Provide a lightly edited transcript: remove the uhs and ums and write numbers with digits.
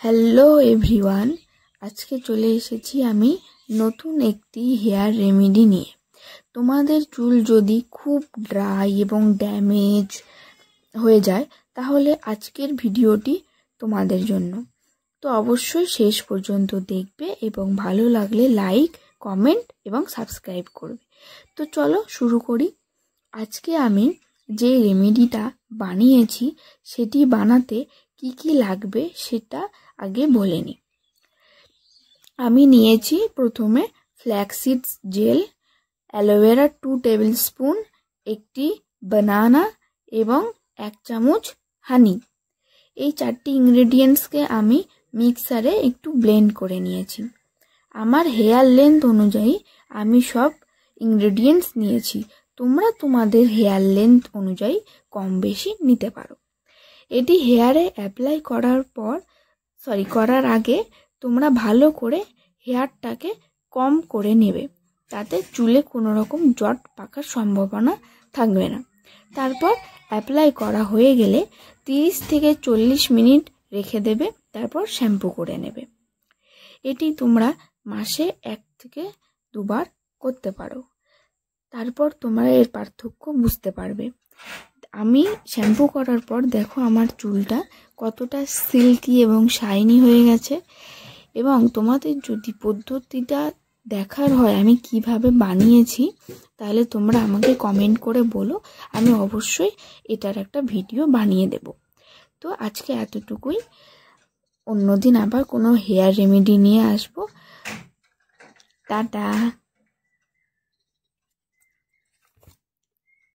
Hello everyone, আজকে চলে এসেছি আমি নতুন একটি হেয়ার রেমেডি নিয়ে। তোমাদের চুল যদি খুব ড্রাই এবং ড্যামেজ হয়ে যায় তাহলে আজকের ভিডিওটি তোমাদের জন্য। তো অবশ্যই শেষ পর্যন্ত দেখবে এবং ভালো লাগলে লাইক, কমেন্ট এবং সাবস্ক্রাইব করবে। তো চলো শুরু করি। আজকে আমি যে রেমেডিটা বানিয়েছি সেটি বানাতে কি কি লাগবে সেটা আগে বলে নিই। আমি নিয়েছি প্রথমে flaxseeds jail, aloe vera 2 table spoon, একটি বানানা এবং 1 চামচ হানি। এই 4টি ইনগ্রেডিয়েন্টসকে আমি মিক্সারে একটু ব্লেন্ড করে নিয়েছি। আমার হেয়ার লেন্থ অনুযায়ী আমি সব ইনগ্রেডিয়েন্টস নিয়েছি। তোমরা তোমাদের হেয়ার লেন্থ অনুযায়ী কম বেশি নিতে পারো। এটি হেয়ারে অ্যাপ্লাই করার আগে তোমরা ভালো করে হেয়ারটাকে কম করে নেবে, তাতে চুলে কোনো রকম জট পাকার সম্ভাবনা থাকবে না। তারপর অ্যাপ্লাই করা হয়ে গেলে 30 থেকে 40 মিনিট রেখে দেবে, তারপর শ্যাম্পু করে নেবে। এটি তোমরা মাসে 1 থেকে 2 বার করতে পারো, তারপর তোমরা এর পার্থক্য বুঝতে পারবে। আমি শ্যাম্পু করার পর দেখো আমার চুলটা কতটা সিল্কি এবং শাইনি হয়ে গেছে। এবং তোমাদের যদি পদ্ধতিটা দেখার হয় আমি কিভাবে বানিয়েছি তাহলে তোমরা আমাকে কমেন্ট করে বলো, আমি অবশ্যই এটার একটা ভিডিও বানিয়ে দেব। তো আজকে এতটুকুই, অন্যদিন আবার কোনো হেয়ার রেমেডি নিয়ে আসবো। টাটা।